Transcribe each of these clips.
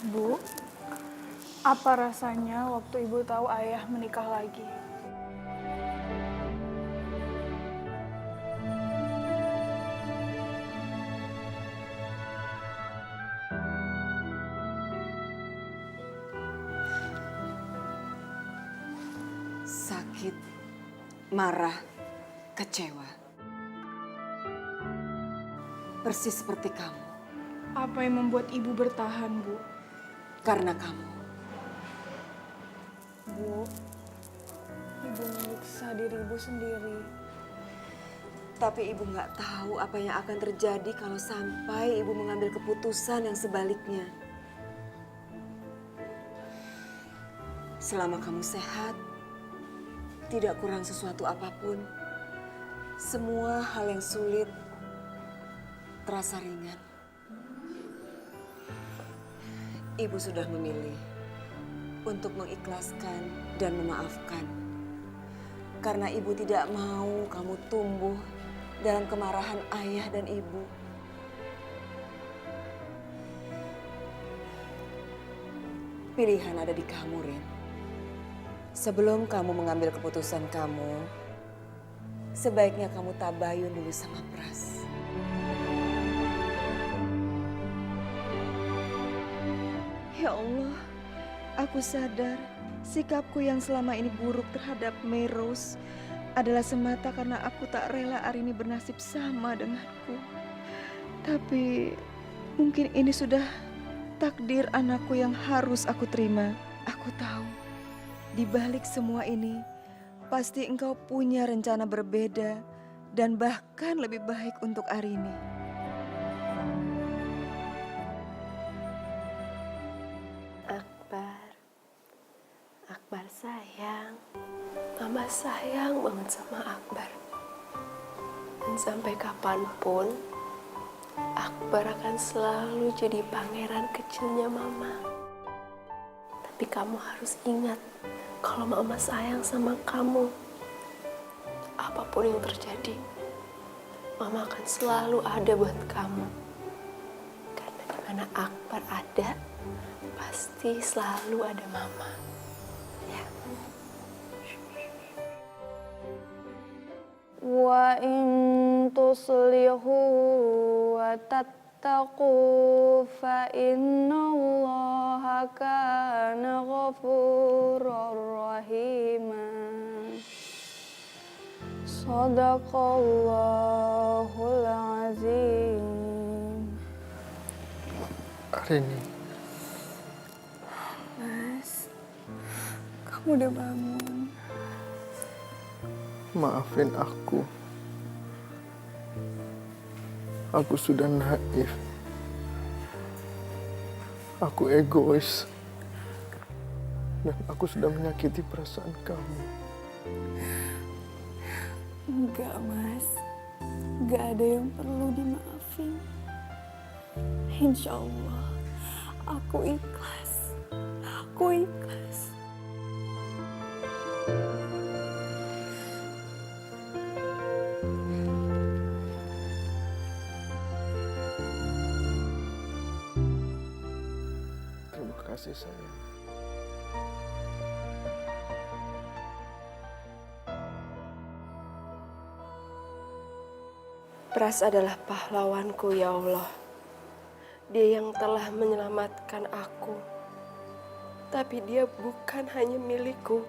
Bu, apa rasanya waktu Ibu tahu ayah menikah lagi? Sakit, marah, kecewa. Persis seperti kamu. Apa yang membuat Ibu bertahan, Bu? Karena kamu. Bu, Ibu menyiksa diri Ibu sendiri. Tapi ibu nggak tahu apa yang akan terjadi kalau sampai ibu mengambil keputusan yang sebaliknya. Selama kamu sehat, tidak kurang sesuatu apapun. Semua hal yang sulit terasa ringan. Ibu sudah memilih untuk mengikhlaskan dan memaafkan. Karena ibu tidak mau kamu tumbuh dalam kemarahan ayah dan ibu. Pilihan ada di kamu, Rin. Sebelum kamu mengambil keputusan kamu, sebaiknya kamu tabayun dulu sama Pras. Ya Allah, aku sadar sikapku yang selama ini buruk terhadap Meros adalah semata karena aku tak rela Arini bernasib sama denganku. Tapi mungkin ini sudah takdir anakku yang harus aku terima. Aku tahu, di balik semua ini, pasti engkau punya rencana berbeda dan bahkan lebih baik untuk Arini. Akbar, Akbar sayang. Mama sayang banget sama Akbar. Dan sampai kapanpun, Akbar akan selalu jadi pangeran kecilnya Mama. Tapi kamu harus ingat, kalau Mama sayang sama kamu, apapun yang terjadi, Mama akan selalu ada buat kamu. Karena di mana Akbar ada, pasti selalu ada Mama. Ya. Wa in tuslihu wa tattaqu fa innallaha kana ghafurur rahima. Shadaqallahul azim. Arini, Mas, kamu udah bangun. maafin aku. Aku sudah naif. Aku egois. Dan aku sudah menyakiti perasaan kamu. Enggak, Mas. Enggak ada yang perlu dimaafin. Insya Allah, aku ikhlas. Aku ikhlas. Terima kasih sayang. Pras adalah pahlawanku, ya Allah. Dia yang telah menyelamatkan aku. Tapi dia bukan hanya milikku.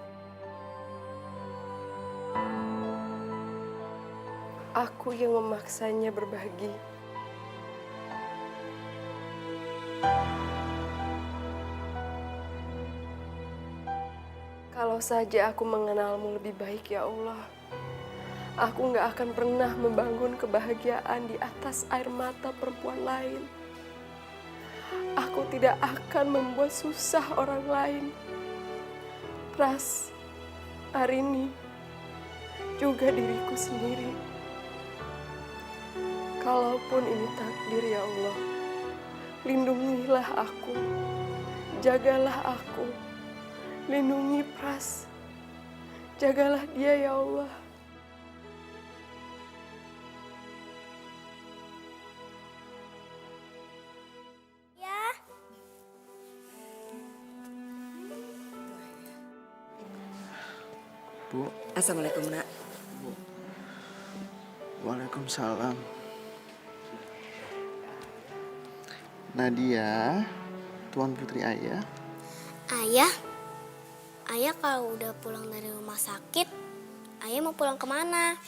Aku yang memaksanya berbagi. Kalau saja aku mengenalmu lebih baik, ya Allah, aku gak akan pernah membangun kebahagiaan di atas air mata perempuan lain. Aku tidak akan membuat susah orang lain. Pras, Arini, juga diriku sendiri. Kalaupun ini takdir, ya Allah, lindungilah aku, jagalah aku, lindungi Pras, jagalah dia, ya Allah. Bu. Assalamualaikum, Nak. Waalaikumsalam. Nadia, Tuan Putri Ayah. Ayah, ayah kalau udah pulang dari rumah sakit, ayah mau pulang kemana?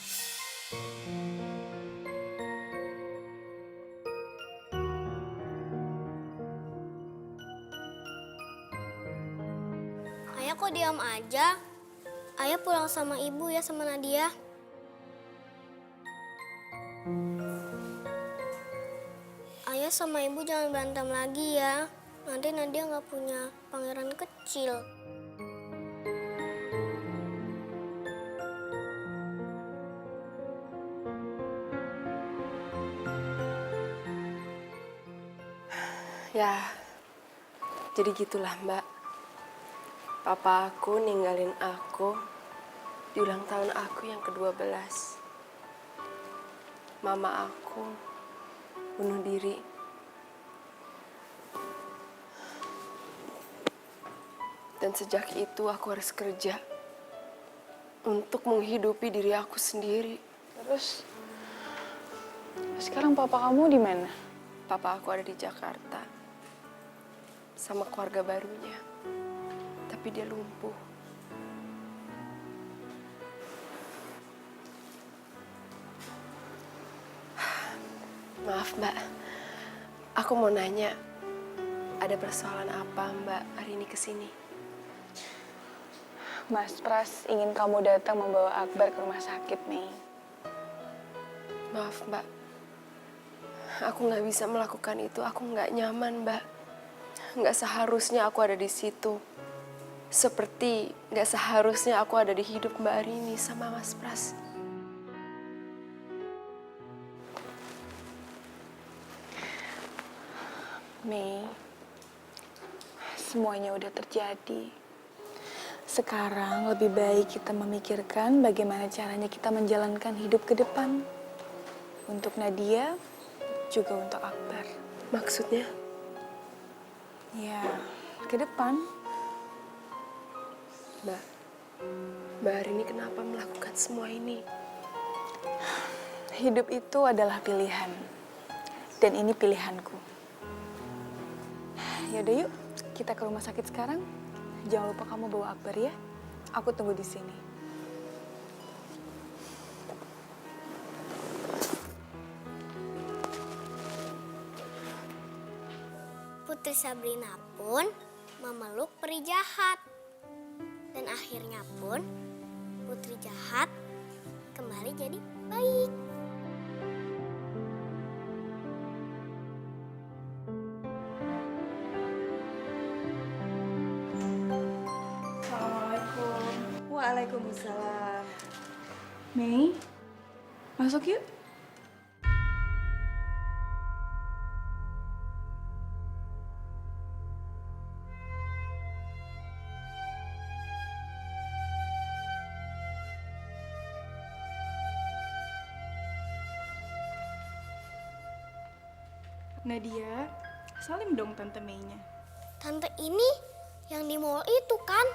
Ayah kok diam aja? Ayah pulang sama ibu ya, sama Nadia. Ayah sama ibu jangan berantem lagi ya. Nanti Nadia nggak punya pangeran kecil. Ya, jadi gitulah Mbak. Papa aku ninggalin aku di ulang tahun aku yang ke-12. Mama aku bunuh diri. Dan sejak itu aku harus kerja untuk menghidupi diri aku sendiri. Terus sekarang papa kamu di mana? Papa aku ada di Jakarta sama keluarga barunya. Tapi dia lumpuh. Maaf Mbak, aku mau nanya, ada persoalan apa Mbak hari ini kesini? Mas Pras ingin kamu datang membawa Akbar ke rumah sakit, Mei. Maaf Mbak, aku nggak bisa melakukan itu. Aku nggak nyaman Mbak. Nggak seharusnya aku ada di situ. Seperti nggak seharusnya aku ada di hidup Mbak Arini sama Mas Pras. Mei, semuanya udah terjadi. Sekarang lebih baik kita memikirkan bagaimana caranya kita menjalankan hidup ke depan. Untuk Nadia, juga untuk Akbar. Maksudnya? Ya, ke depan. Mbak Arini kenapa melakukan semua ini? Hidup itu adalah pilihan. Dan ini pilihanku. Yaudah yuk, kita ke rumah sakit sekarang. Jangan lupa kamu bawa Akbar ya. Aku tunggu di sini. Putri Sabrina pun memeluk peri jahat. Dan akhirnya pun putri jahat kembali jadi baik. Waalaikumsalam. Mei, masuk yuk. Nadia, salim dong Tante Mei-nya. Tante ini yang di mall itu kan?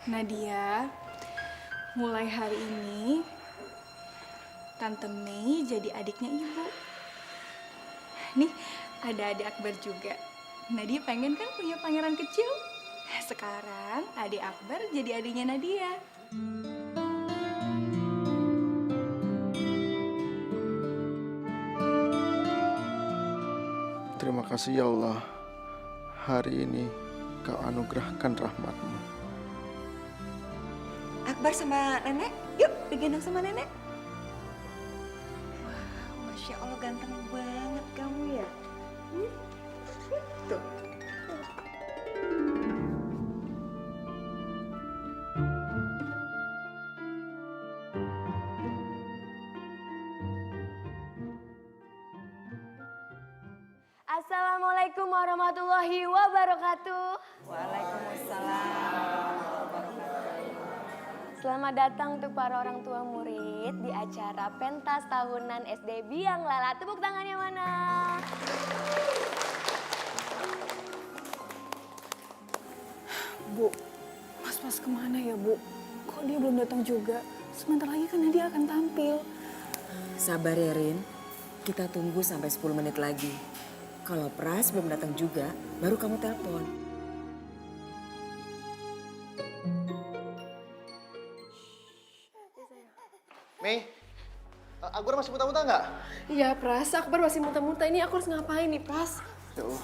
Nadia, mulai hari ini Tante Mei jadi adiknya ibu. Nih, ada adik Akbar juga. Nadia pengen kan punya pangeran kecil? Sekarang adik Akbar jadi adiknya Nadia. Terima kasih ya Allah. Hari ini kau anugerahkan rahmat-Mu. Akbar sama nenek, yuk digendong sama nenek. Wah, Masya Allah ganteng banget kamu ya. Tuh. Assalamualaikum warahmatullahi wabarakatuh. Waalaikumsalam. Selamat datang untuk para orang tua murid di acara pentas tahunan SD Biang Lala. Tepuk tangannya mana? Bu, Mas kemana ya, Bu? Kok dia belum datang juga? Sebentar lagi kan dia akan tampil. Sabar ya, Rin. Kita tunggu sampai 10 menit lagi. Kalau Pras belum datang juga, baru kamu telepon. Mei, Akbar masih muntah-muntah nggak? Iya, Pras. Akbar masih muntah-muntah. Ini aku harus ngapain nih, Pras? Ya Allah.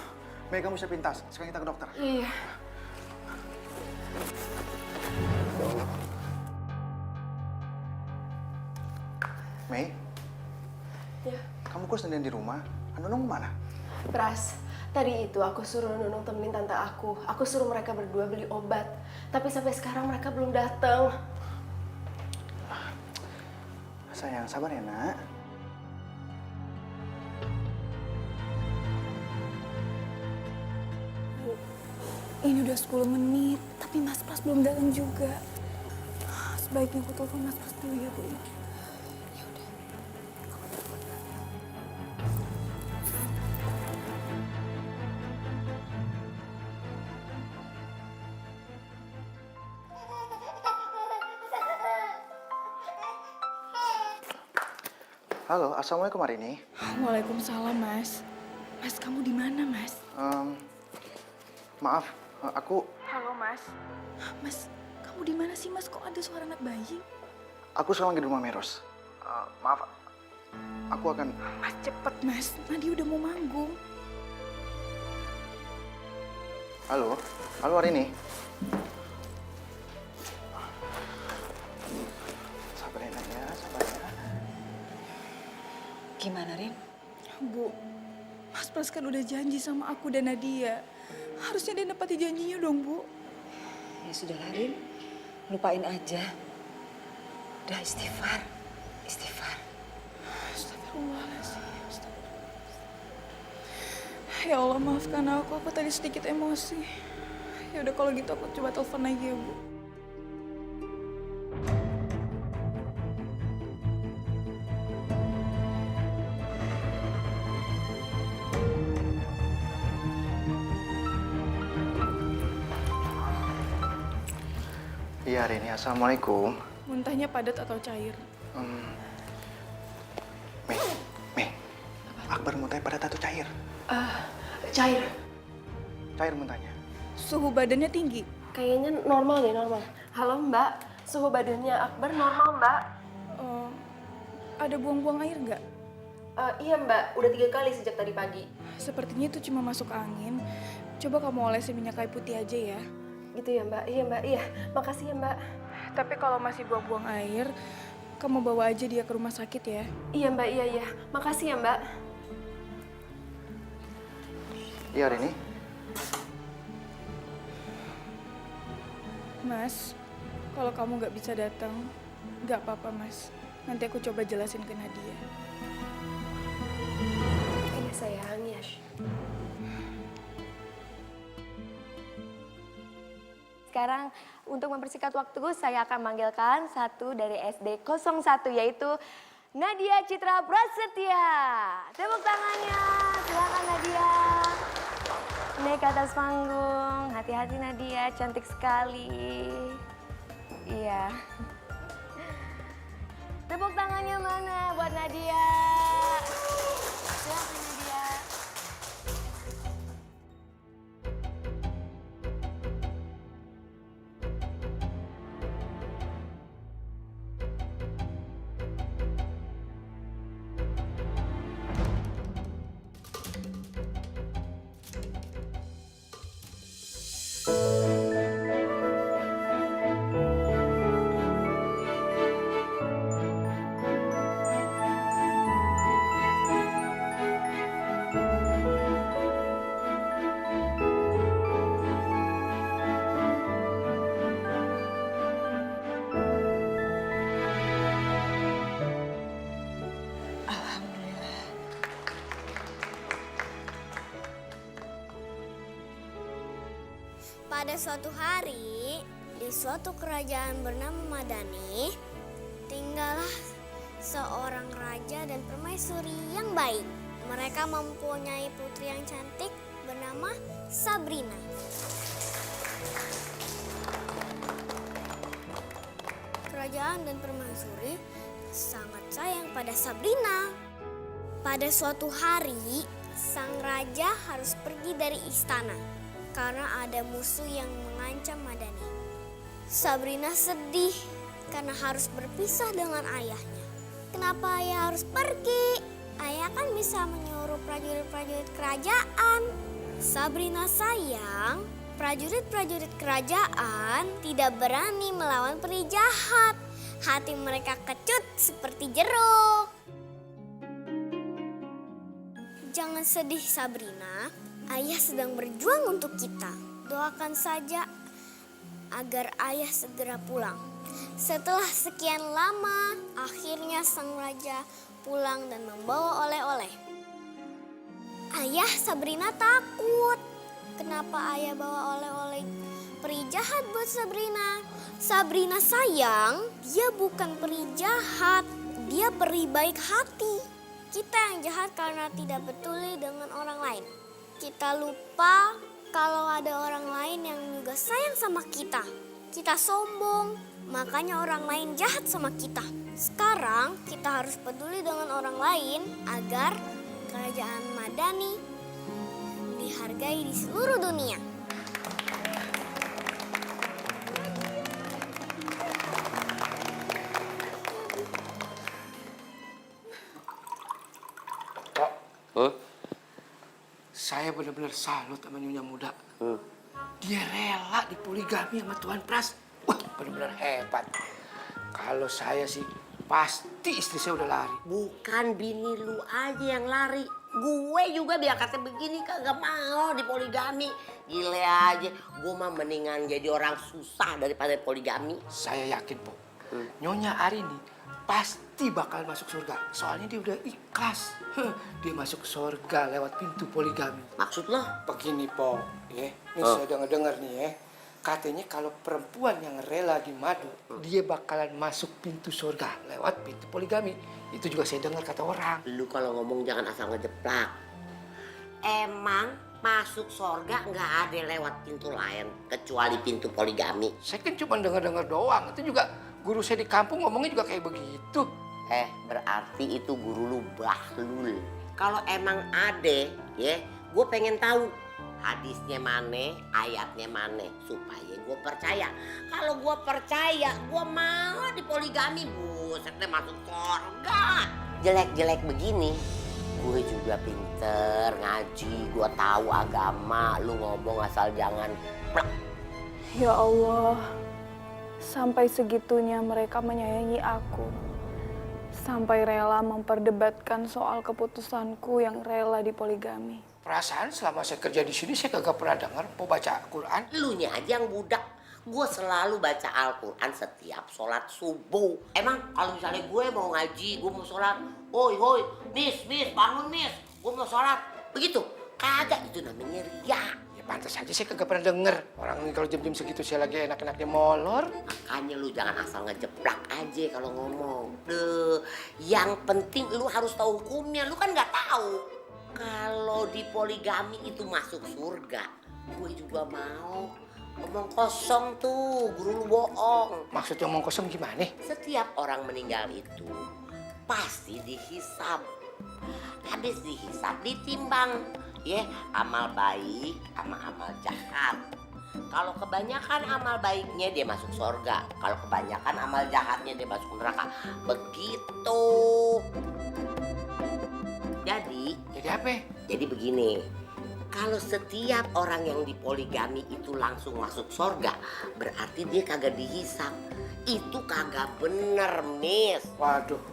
Mei, kamu siapin tas. Sekarang kita ke dokter. Iya. Mei, Ya. kamu kok sendirian di rumah? Nunung mana? Pras, tadi itu aku suruh Nunung temenin tante aku. Aku suruh mereka berdua beli obat. Tapi sampai sekarang mereka belum datang. Sayang, sabar ya, Nak. Ini udah 10 menit, tapi Mas Pras belum datang juga. Sebaiknya aku telepon Mas Pras dulu ya, Bu. Halo, assalamualaikum Marini. Waalaikumsalam, Mas. Mas, kamu di mana, Mas? Maaf, aku Halo, Mas. Mas, kamu di mana sih, Mas? Kok ada suara anak bayi? sekarang lagi di rumah Meros. Maaf, aku akan. Mas, cepet, Mas. Nadia udah mau manggung. Halo, Marini. Sabar ya, Nak, ya, sabar ya. Gimana, Rin? Bu, Mas Pras kan udah janji sama aku dan Nadia. Harusnya dia nepati janjinya dong, Bu. Ya sudah, Rin. Lupain aja. Udah istighfar. Istighfar. Astagfirullahaladzim. Ya Allah, maafkan aku tadi sedikit emosi. Ya udah kalau gitu aku coba telepon lagi ya, Bu. Iya, Rini. Assalamualaikum. Muntahnya padat atau cair? Mei, Akbar muntahnya pada atau cair? Cair. Cair muntahnya. Suhu badannya tinggi? Kayaknya normal deh, normal. Halo, Mbak. Suhu badannya Akbar normal, Mbak. Ada buang-buang air nggak? Iya, Mbak. Udah 3 kali sejak tadi pagi. Sepertinya itu cuma masuk angin. Coba kamu olesin minyak kayu putih aja ya. Gitu ya, Mbak. Iya, Mbak. Iya. Makasih ya, Mbak. Tapi kalau masih buang-buang air, kamu bawa aja dia ke rumah sakit ya. Iya, Mbak. Iya, iya. Makasih ya, Mbak. Iya, Rini. Mas, kalau kamu nggak bisa datang, nggak apa-apa, Mas. Nanti aku coba jelasin ke Nadia. Iya, sayang. Ya. Sekarang untuk mempersingkat waktu, saya akan manggilkan satu dari SD 01, yaitu Nadia Citra Prasetya. Tepuk tangannya, silakan Nadia. Naik ke atas panggung, hati-hati Nadia, cantik sekali. Iya. Tepuk tangannya mana buat Nadia? Silakan Nadia. Pada suatu hari, Di suatu kerajaan bernama Madani, tinggallah seorang raja dan permaisuri yang baik. Mereka mempunyai putri yang cantik bernama Sabrina. Kerajaan dan permaisuri sangat sayang pada Sabrina. Pada suatu hari, sang raja harus pergi dari istana karena ada musuh yang mengancam Madani. Sabrina sedih karena harus berpisah dengan ayahnya. Kenapa ayah harus pergi? Ayah kan bisa menyuruh prajurit-prajurit kerajaan. Sabrina sayang, prajurit-prajurit kerajaan tidak berani melawan peri jahat. Hati mereka kecut seperti jeruk. Jangan sedih Sabrina, ayah sedang berjuang untuk kita. Doakan saja agar ayah segera pulang. Setelah sekian lama, akhirnya sang raja pulang dan membawa oleh-oleh. Ayah, Sabrina takut. Kenapa ayah bawa oleh-oleh peri jahat buat Sabrina? Sabrina sayang, dia bukan peri jahat. Dia peri baik hati. Kita yang jahat karena tidak peduli dengan orang lain. Kita lupa kalau ada orang lain yang juga sayang sama kita. Kita sombong, makanya orang lain jahat sama kita. Sekarang kita harus peduli dengan orang lain agar kerajaan Madani dihargai di seluruh dunia. Saya benar-benar salut sama Nyonya Muda. Dia rela dipoligami sama Tuan Pras. Wah, benar-benar hebat. Kalau saya sih, pasti istri saya udah lari. Bukan bini lu aja yang lari. Gue juga biar kata begini kagak mau dipoligami. Gile aja, gue mah mendingan jadi orang susah daripada poligami. Saya yakin, Po. Nyonya Arini pasti bakal masuk surga. Soalnya dia udah ikhlas. Dia masuk surga lewat pintu poligami. Maksud lo? Begini, Po. Ya, ini saya dengar nih ya. Katanya kalau perempuan yang rela di madu, dia bakalan masuk pintu surga lewat pintu poligami. Itu juga saya dengar kata orang. Lu kalau ngomong jangan asal ngejeplak. Emang masuk surga nggak ada lewat pintu lain kecuali pintu poligami. Saya kan cuma dengar-dengar doang. Itu juga guru saya di kampung ngomongnya juga kayak begitu. Berarti itu guru lu bahlul. Kalau emang ada, ya, gue pengen tahu hadisnya mana, ayatnya mana, supaya gue percaya. Kalau gue percaya, gue mau dipoligami, buset deh masuk surga. Jelek-jelek begini, gue juga pinter ngaji, gue tahu agama. Lu ngomong asal jangan plek. Ya Allah, sampai segitunya mereka menyayangi aku. Sampai rela memperdebatkan soal keputusanku yang rela dipoligami. Perasaan selama saya kerja di sini saya kagak pernah dengar mau baca Al-Quran. Lu nya aja yang budak. Gue selalu baca Al-Quran setiap sholat subuh. Emang kalau misalnya gue mau ngaji, gue mau sholat, hoi, miss, bangun miss, gue mau sholat. Begitu? Kagak, itu namanya riya. Ya pantas aja saya kagak pernah denger. Orang kalau jam-jam segitu saya lagi enak-enaknya molor. Makanya lu jangan asal ngejeplak aja kalau ngomong. Yang penting lu harus tahu hukumnya. Lu kan nggak tahu. Kalau di poligami itu masuk surga, gue juga mau. Omong kosong tuh, guru lu bohong. Maksudnya omong kosong gimana? Setiap orang meninggal itu pasti dihisab. Habis dihisab ditimbang, ya, amal baik sama amal jahat. Kalau kebanyakan amal baiknya dia masuk surga, kalau kebanyakan amal jahatnya dia masuk neraka. Begitu. Jadi apa? Jadi begini, kalau setiap orang yang dipoligami itu langsung masuk surga, berarti dia kagak dihisap. Itu kagak bener, Miss. Waduh,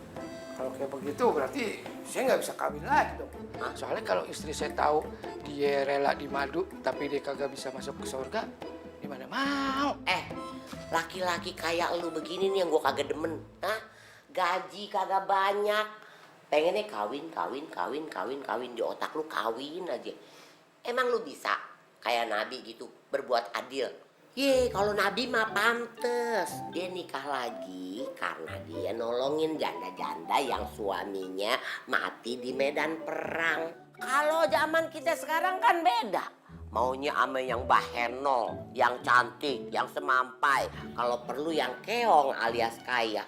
kalau kayak begitu berarti saya nggak bisa kawin lagi dong. Soalnya kalau istri saya tahu dia rela di madu tapi dia kagak bisa masuk ke surga, gimana mau? Laki-laki kayak lu begini nih yang gue kagak demen. Gaji kagak banyak. Pengennya kawin di otak lu kawin aja. Emang lu bisa kayak Nabi gitu berbuat adil? Ye, kalau Nabi mah pantes. Dia nikah lagi karena dia nolongin janda-janda yang suaminya mati di medan perang. Kalau zaman kita sekarang kan beda. Maunya ame yang bahenol, yang cantik, yang semampai. Kalau perlu yang keong alias kaya.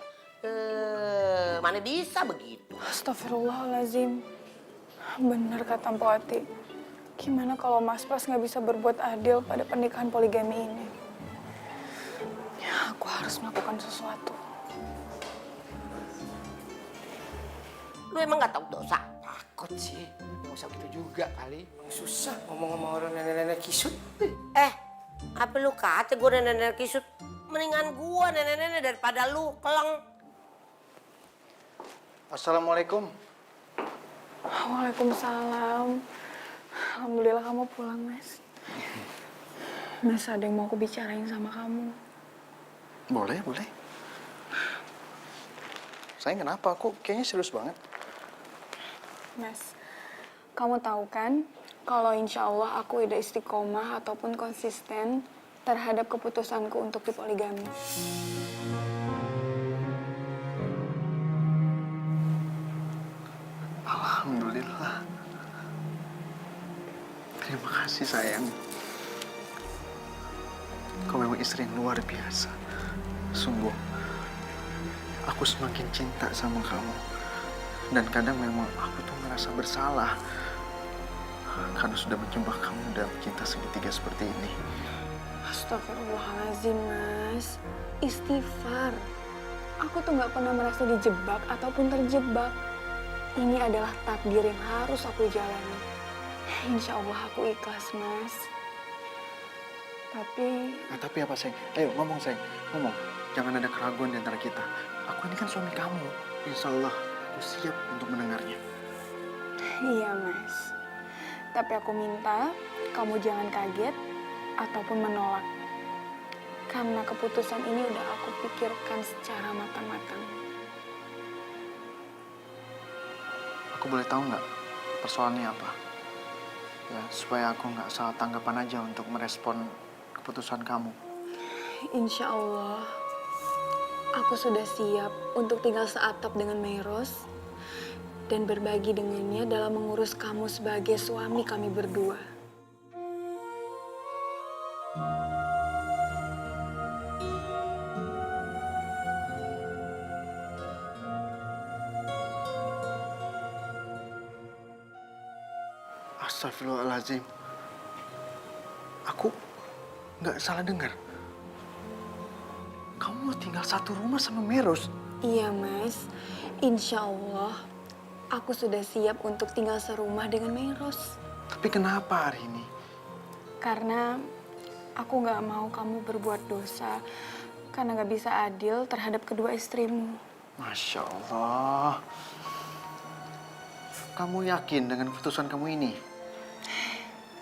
Mana bisa begitu? Astagfirullahalazim. Benar kata Mpok Ati. Gimana kalau Mas Pras nggak bisa berbuat adil pada pernikahan poligami ini? Ya, aku harus melakukan sesuatu. Lu emang gak tahu dosa? Takut sih. Nggak usah gitu juga kali. Susah ngomong sama orang nenek-nenek kisut. Apa lu kata gue nenek-nenek kisut? Mendingan gue nenek-nenek daripada lu keleng. Assalamualaikum. Waalaikumsalam. Alhamdulillah kamu pulang, Mas. Mas, ada yang mau aku bicarain sama kamu. Boleh, boleh. Sayang, kenapa? Aku kayaknya serius banget. Mas, kamu tahu kan kalau insya Allah aku udah istiqomah ataupun konsisten terhadap keputusanku untuk dipoligami. Alhamdulillah. Terima kasih, sayang. Kau memang istri yang luar biasa. Sungguh, aku semakin cinta sama kamu. Dan kadang memang aku tuh merasa bersalah karena sudah menjebak kamu dalam cinta segitiga seperti ini. Astagfirullahaladzim, Mas. Istighfar. Aku tuh nggak pernah merasa dijebak ataupun terjebak. Ini adalah takdir yang harus aku jalani. Insya Allah aku ikhlas, Mas. Tapi apa, sayang? Ayo, ngomong, sayang. Ngomong. Jangan ada keraguan di antara kita. Aku ini kan suami kamu. Insya Allah, aku siap untuk mendengarnya. Iya, Mas. Tapi aku minta kamu jangan kaget ataupun menolak. Karena keputusan ini udah aku pikirkan secara matang-matang. Aku boleh tahu nggak persoalannya apa? Ya, supaya aku nggak salah tanggapan aja untuk merespon keputusan kamu. Insya Allah, aku sudah siap untuk tinggal seatap dengan Meros dan berbagi dengannya dalam mengurus kamu sebagai suami kami berdua. Astagfirullahaladzim. Aku nggak salah dengar. Kamu mau tinggal satu rumah sama Meros? Iya, Mas. Insya Allah, aku sudah siap untuk tinggal serumah dengan Meros. Tapi kenapa hari ini? Karena aku nggak mau kamu berbuat dosa karena nggak bisa adil terhadap kedua istrimu. Masya Allah. Kamu yakin dengan keputusan kamu ini?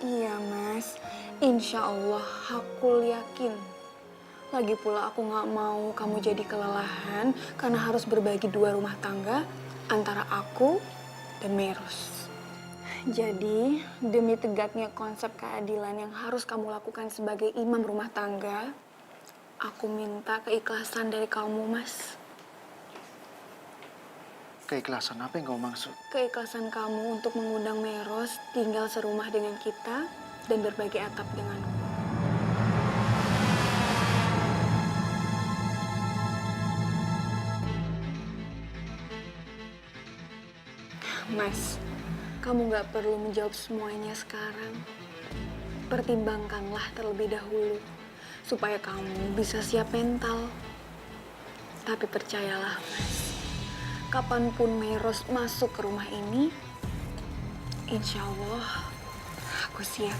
Iya, Mas. Insya Allah aku yakin. Lagi pula aku nggak mau kamu jadi kelelahan karena harus berbagi dua rumah tangga antara aku dan Meros. Jadi, demi tegaknya konsep keadilan yang harus kamu lakukan sebagai imam rumah tangga, aku minta keikhlasan dari kamu, Mas. Keikhlasan apa yang kau maksud? Keikhlasan kamu untuk mengundang Meros tinggal serumah dengan kita dan berbagi atap denganku. Mas, kamu gak perlu menjawab semuanya sekarang. Pertimbangkanlah terlebih dahulu, supaya kamu bisa siap mental. Tapi percayalah, Mas, kapanpun Meros masuk ke rumah ini, insya Allah aku siap.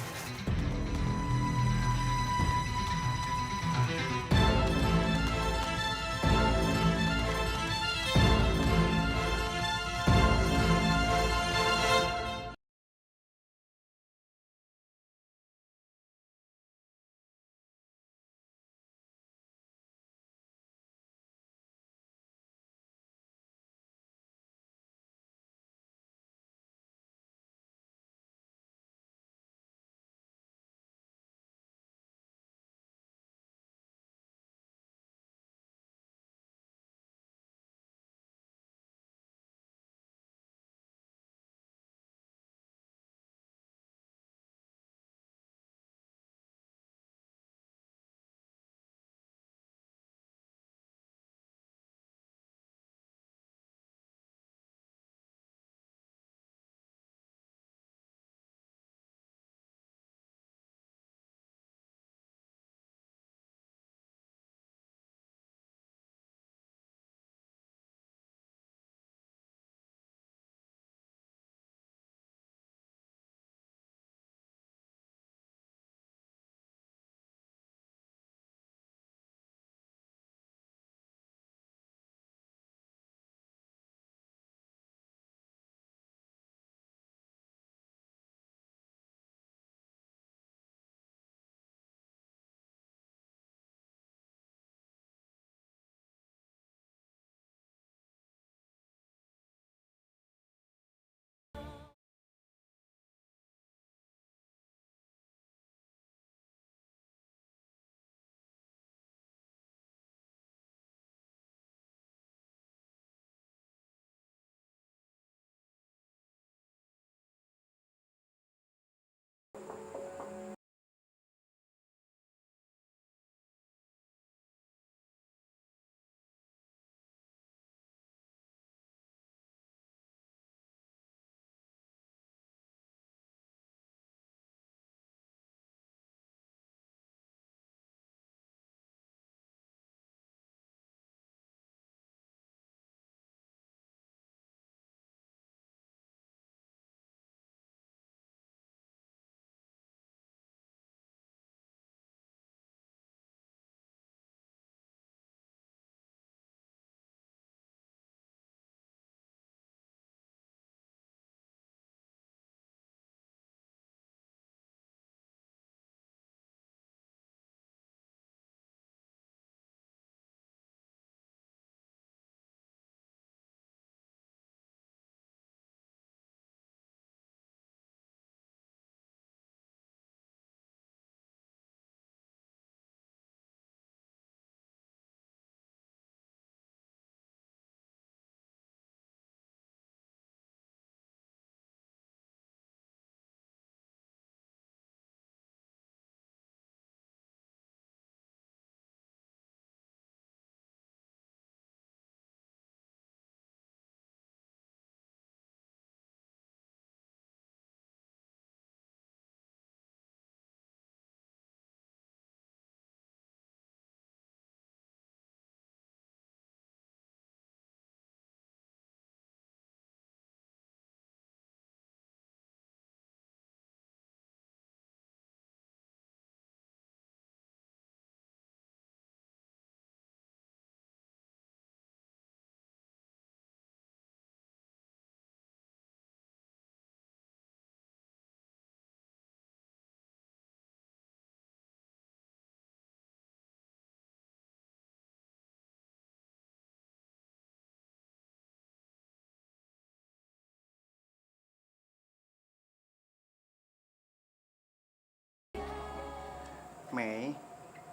Mei,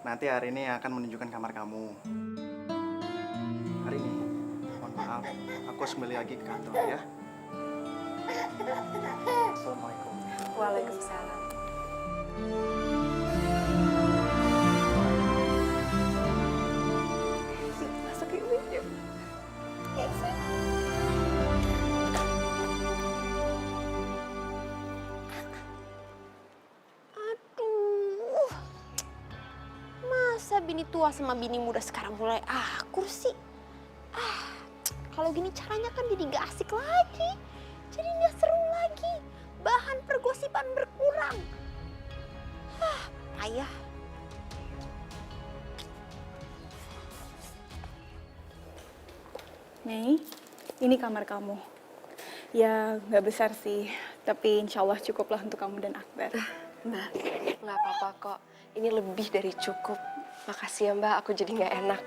nanti hari ini akan menunjukkan kamar kamu. Hari ini, mohon maaf, aku harus kembali lagi ke kantor ya. Assalamualaikum. Waalaikumsalam. Masuk yuk, yuk. Aduh, masa bini tua sama bini muda sekarang mulai akur sih? Kalau gini caranya kan jadi gak asik lagi, jadi gak seru lagi, bahan pergosipan berkurang. Payah. Mei, ini kamar kamu. Ya, nggak besar sih, tapi insya Allah cukuplah untuk kamu dan Akbar. Mbak, nggak apa-apa kok. Ini lebih dari cukup. Makasih ya Mbak, aku jadi nggak enak.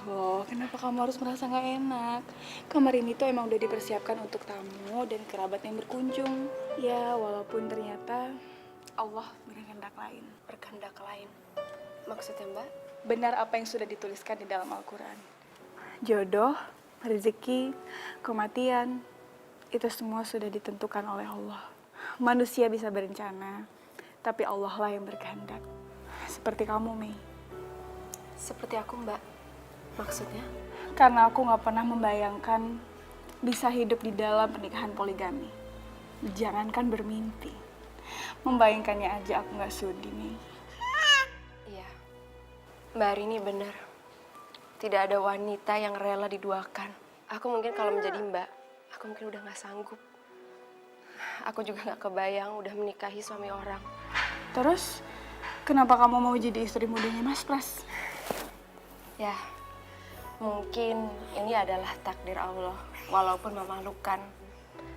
Oh, kenapa kamu harus merasa nggak enak? Kamar ini tuh emang udah dipersiapkan untuk tamu dan kerabat yang berkunjung. Ya, walaupun ternyata Allah berkehendak lain. Berkehendak lain. Maksudnya Mbak? Benar apa yang sudah dituliskan di dalam Al-Quran. Jodoh, rezeki, kematian, itu semua sudah ditentukan oleh Allah. Manusia bisa berencana, tapi Allah lah yang berkehendak. Seperti kamu, Mei. Seperti aku Mbak. Maksudnya? Karena aku gak pernah membayangkan bisa hidup di dalam pernikahan poligami. Jangankan bermimpi. Membayangkannya aja aku gak sudi, Mei. Iya. Mbak Arini benar. Tidak ada wanita yang rela diduakan. Aku mungkin kalau menjadi Mbak, aku mungkin udah gak sanggup. Aku juga gak kebayang udah menikahi suami orang. Terus, kenapa kamu mau jadi istri mudanya Mas Pras? Ya, mungkin ini adalah takdir Allah, walaupun memalukan.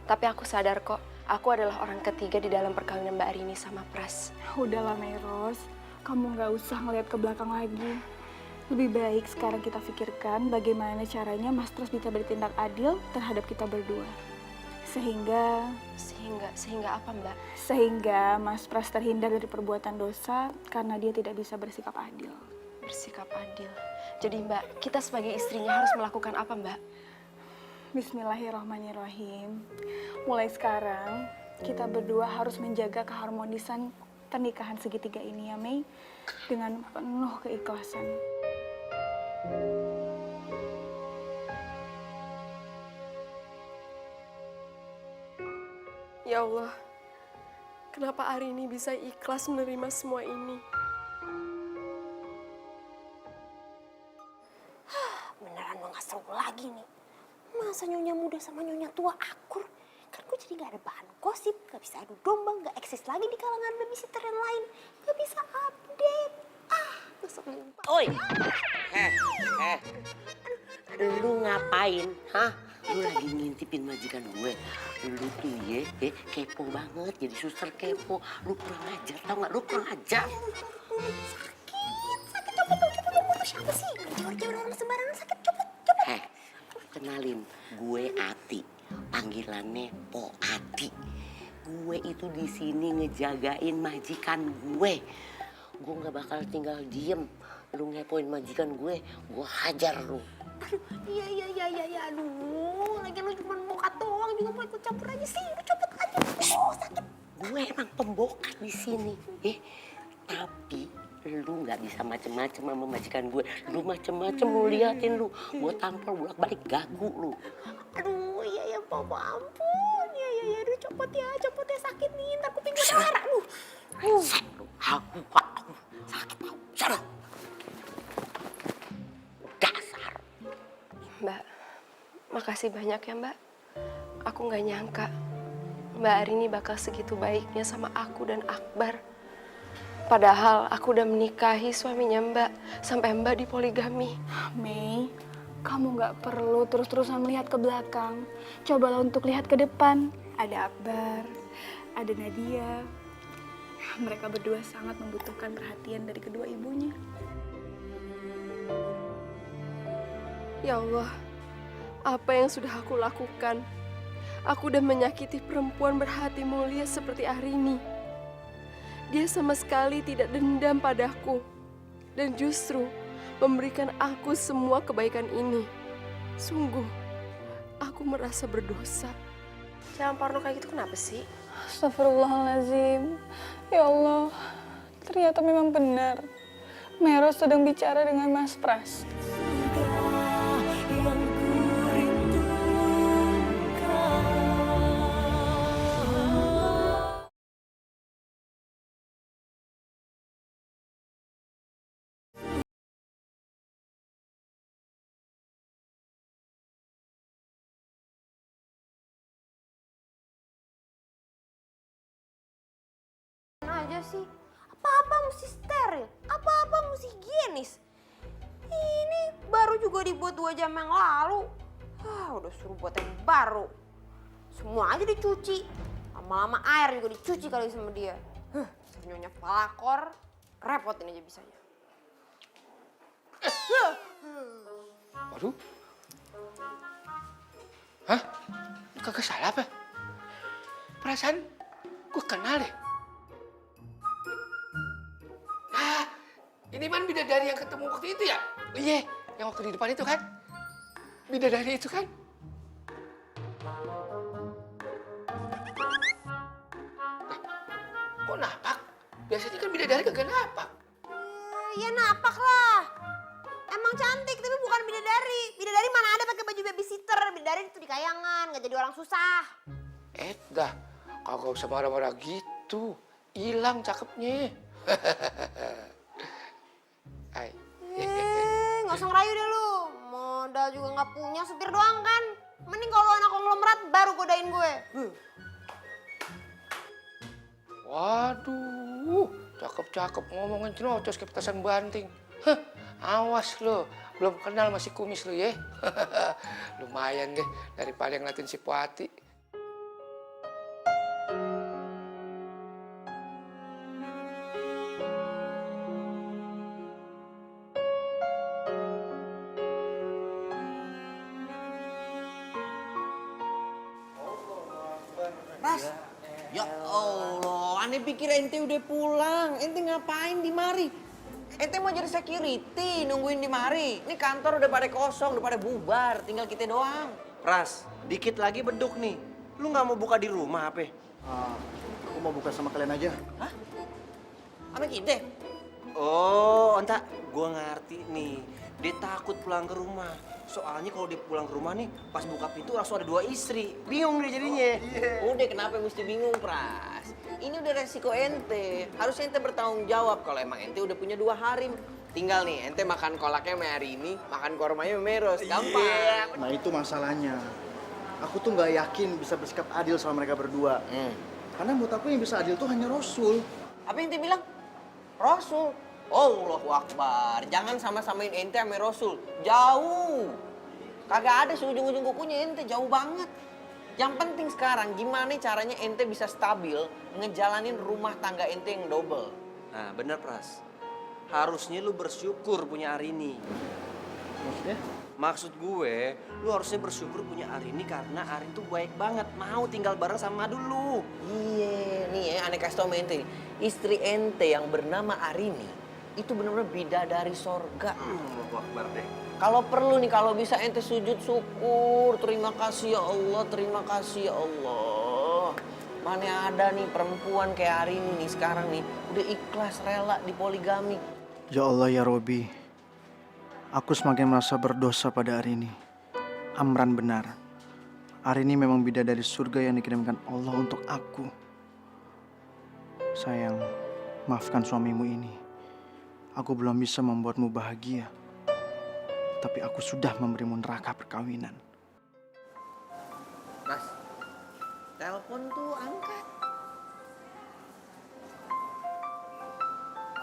Tapi aku sadar kok, aku adalah orang ketiga di dalam perkawinan Mbak Arini sama Pras. Udahlah Meros, kamu gak usah ngeliat ke belakang lagi. Lebih baik sekarang kita pikirkan bagaimana caranya Mas Pras bisa bertindak adil terhadap kita berdua. Sehingga apa Mbak? Sehingga Mas Pras terhindar dari perbuatan dosa karena dia tidak bisa bersikap adil. Bersikap adil. Jadi Mbak, kita sebagai istrinya harus melakukan apa Mbak? Bismillahirrahmanirrahim. Mulai sekarang, kita berdua harus menjaga keharmonisan pernikahan segitiga ini ya Mei. Dengan penuh keikhlasan. Ya Allah, kenapa Arini bisa ikhlas menerima semua ini? Beneran mau gak seru lagi nih. Masa nyonya muda sama nyonya tua akur? Kan gue jadi gak ada bahan gosip, gak bisa adu domba, gak eksis lagi di kalangan babysitter yang lain. Gak bisa update. Ngeselin. Oi, lu ngapain, hah? Lu lagi ngintipin majikan gue. Lu tuh kepo banget, jadi suster kepo. Lu kurang ajar, tau gak? Lu kurang ajar. Sakit, copot. Siapa sih? Jawar-jawar orang sembarangan sakit, copot. Kenalin, gue Ati. Panggilannya Po Ati. Gue itu di sini ngejagain majikan gue. Gue nggak bakal tinggal diem. Lu ngepoin majikan gue hajar lu. Aduh, iya, aduh. Lagian lu cuma bokat doang, juga mau ikut campur aja sih. Lu copot aja. Sakit. Gue emang pembokat di sini, tapi lu nggak bisa macem-macem sama majikan gue. Lu macem-macem lu liatin lu. Gue tampol bolak-balik gagu lu. Aduh, iya, Papa, ampun. Iya, aduh, copot ya, sakit nih. Ntar kuping gue darah, aduh. Aku sakit tau. Sana. Dasar. Mbak, makasih banyak ya Mbak. Aku nggak nyangka Mbak Arini bakal segitu baiknya sama aku dan Akbar. Padahal aku udah menikahi suaminya Mbak, sampai Mbak dipoligami. Mei, kamu gak perlu terus-terusan melihat ke belakang. Cobalah untuk lihat ke depan. Ada Akbar, ada Nadia. Mereka berdua sangat membutuhkan perhatian dari kedua ibunya. Ya Allah, apa yang sudah aku lakukan? Aku udah menyakiti perempuan berhati mulia seperti Arini. Dia sama sekali tidak dendam padaku. dan justru memberikan aku semua kebaikan ini. Sungguh, aku merasa berdosa. Jangan parno kayak gitu, kenapa sih? Astagfirullahaladzim. Ya Allah, ternyata memang benar. Meros sedang bicara dengan Mas Pras. Aja sih, apa-apa mesti steril, apa-apa mesti higienis. Ini baru juga dibuat 2 jam yang lalu. Udah suruh buat yang baru. Semua aja dicuci. Lama-lama air juga dicuci kali sama dia. Nyonya pelakor, repotin aja bisanya. Waduh. Hah? Kagak salah apa? Perasaan gue kenal deh. Ah, ini kan bidadari yang ketemu waktu itu ya? Iya, yang waktu di depan itu kan? Bidadari itu kan? Kok napak? Biasanya kan bidadari kagak napak. Ya napak lah. Emang cantik tapi bukan bidadari. Bidadari mana ada pakai baju babysitter. Bidadari itu di kayangan, nggak jadi orang susah. Dah, kagak usah marah-marah gitu. Hilang cakepnya. Ay. Nggak usah ngerayu deh lu. Modal juga nggak punya, setir doang kan. Mending kalau anak konglomerat baru godain gue. Waduh, cakep-cakep ngomongin celocos kayak petasan banting. Hah, awas lo, belum kenal masih kumis lo ya. Lumayan deh daripada yang ngeliatin si Puati. Pras, ya Allah, aneh pikir ente udah pulang. Ente ngapain di mari? Ente mau jadi security, nungguin di mari. Ini kantor udah pada kosong, udah pada bubar, tinggal kita doang. Pras, dikit lagi beduk nih. Lu nggak mau buka di rumah apa? Aku mau buka sama kalian aja. Hah? Sama kita? Oh, entah. Gua ngerti nih. Dia takut pulang ke rumah. Soalnya kalau dia pulang ke rumah nih, pas buka pintu langsung ada 2 istri. Bingung dia jadinya. Udah kenapa mesti bingung, Pras? Ini udah resiko ente. Harusnya ente bertanggung jawab kalau emang ente udah punya 2 harim. Tinggal nih, ente makan kolaknya sama hari ini, makan kormanya sama Meros. Gampang. Nah itu masalahnya. Aku tuh nggak yakin bisa bersikap adil sama mereka berdua. Karena menurut aku yang bisa adil tuh hanya Rasul. Apa yang ente bilang? Rasul. Allahu Akbar. Jangan sama-samain ente sama Rasul. Jauh. Kagak ada seujung-ujung kukunya ente. Jauh banget. Yang penting sekarang gimana caranya ente bisa stabil ngejalanin rumah tangga ente yang double. Nah, bener Pras. Harusnya lu bersyukur punya Arini. Maksudnya? Maksud gue, lu harusnya bersyukur punya Arini karena Arini tuh baik banget. Mau tinggal bareng sama dulu. Iya, nih ya aneh kasih tau sama ente nih. Istri ente yang bernama Arini itu benar-benar bidadari sorga. Allahu Akbar deh. Kalau perlu nih, kalau bisa ente sujud syukur. Terima kasih ya Allah, terima kasih ya Allah. Mana ada nih perempuan kayak Arini nih sekarang nih. Udah ikhlas rela di poligami. Ya Allah ya Robi. Aku semakin merasa berdosa pada Arini. Amran benar. Arini memang bidadari surga yang dikirimkan Allah untuk aku. Sayang, maafkan suamimu ini. Aku belum bisa membuatmu bahagia. Tapi aku sudah memberimu neraka perkawinan. Mas, telepon tuh angkat.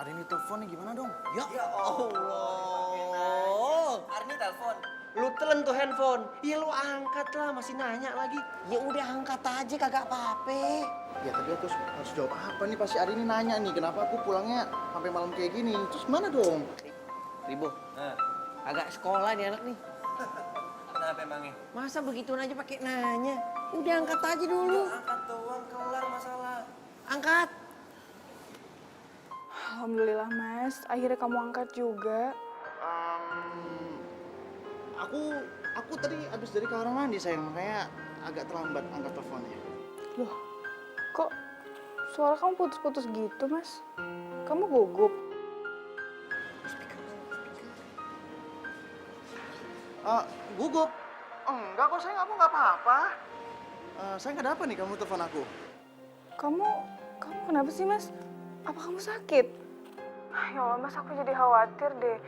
Arini teleponnya gimana dong? Ya Allah. Arini telepon. Lu telan tuh handphone. Iya lu angkat lah, masih nanya lagi. Ya udah angkat aja kagak apa-apa. Ya tadi aku harus jawab apa nih? Pasti Arini nanya nih, kenapa aku pulangnya sampai malam kayak gini? Terus mana dong? Ribo, agak sekolah nih anak nih. Kenapa emangnya? Masa begituan aja pakai nanya? Udah angkat aja dulu. Angkat doang, kelar masalah. Angkat. Alhamdulillah Mas, akhirnya kamu angkat juga. Aku tadi habis dari kamar mandi sayang, makanya agak terlambat angkat teleponnya. Loh, kok suara kamu putus-putus gitu Mas? Kamu gugup? Gugup? Enggak kok sayang, aku nggak apa-apa. Saya nggak ada apa nih kamu telepon aku? Kamu kenapa sih Mas? Apa kamu sakit? Ya Allah Mas, aku jadi khawatir deh.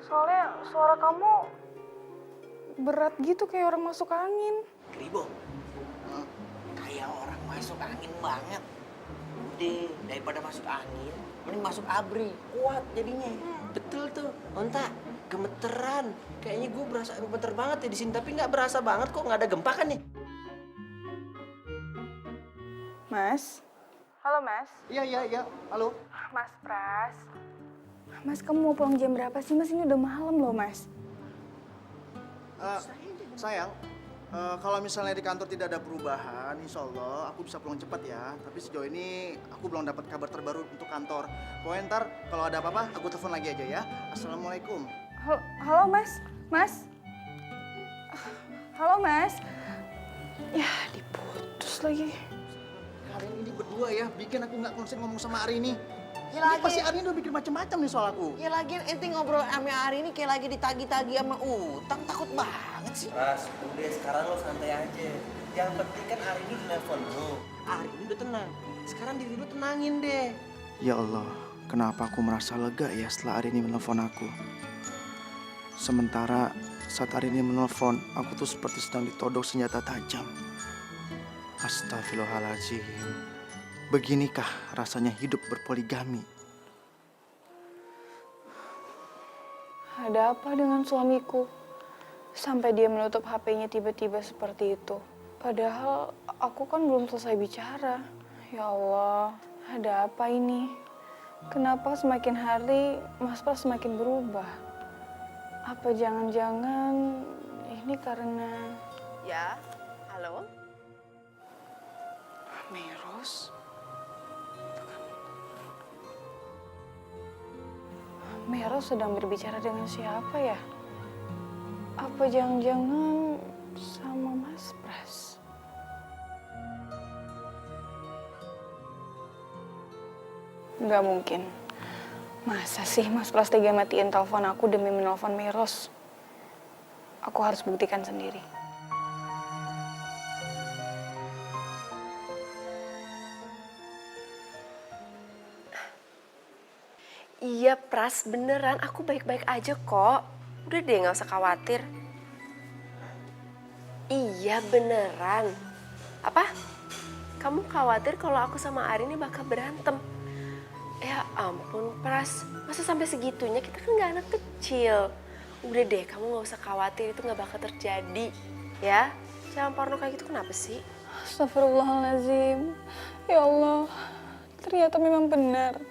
Soalnya suara kamu berat gitu kayak orang masuk angin. Kribo, kayak orang masuk angin banget. Udah, daripada masuk angin, mending masuk abri. Kuat jadinya. Betul tuh, Onta. Gemeteran. Kayaknya gue berasa gemeter banget ya di sini, tapi nggak berasa banget kok, nggak ada gempa kan nih? Mas? Halo Mas? Iya. Halo. Mas Pras? Mas, kamu mau pulang jam berapa sih Mas? Ini udah malam loh Mas. Sayang, kalau misalnya di kantor tidak ada perubahan, insya Allah aku bisa pulang cepat ya. Tapi sejauh ini aku belum dapat kabar terbaru untuk kantor. Pokoknya ntar kalau ada apa-apa aku telepon lagi aja ya. Assalamualaikum. Halo Mas? Mas? Halo Mas? Ya, diputus lagi. Kalian ini berdua ya, bikin aku nggak konsen ngomong sama Arini. Ya Ini lagi. pasti Arini udah bikin macam-macam nih soal aku. Ya lagi ente ngobrol sama hari ini kayak lagi ditagi-tagi sama utang, takut banget sih. Ras, udah sekarang lo santai aja. Yang penting kan hari ini udah nelfon lo. Hari ini udah tenang. Sekarang diri lo tenangin deh. Ya Allah, kenapa aku merasa lega ya setelah Arini menelpon aku. Sementara saat Arini menelpon, aku tuh seperti sedang ditodong senjata tajam. Astagfirullahaladzim. Beginikah rasanya hidup berpoligami? Ada apa dengan suamiku? Sampai dia menutup HP-nya tiba-tiba seperti itu. Padahal aku kan belum selesai bicara. Ya Allah, ada apa ini? Kenapa semakin hari Mas Pras semakin berubah? Apa jangan-jangan ini karena... Ya, halo? Meros? Meros sedang berbicara dengan siapa ya? Apa jangan-jangan sama Mas Pras? Nggak mungkin. Masa sih Mas Pras tega matiin telepon aku demi menelpon Meros? Aku harus buktikan sendiri. Iya Pras, beneran aku baik-baik aja kok. Udah deh gak usah khawatir. Iya beneran. Apa? Kamu khawatir kalau aku sama Arini bakal berantem? Ya ampun Pras, masa sampai segitunya, kita kan gak anak kecil. Udah deh, kamu gak usah khawatir, itu gak bakal terjadi. Ya, jangan parno kayak gitu, kenapa sih? Astagfirullahaladzim. Ya Allah, ternyata memang benar.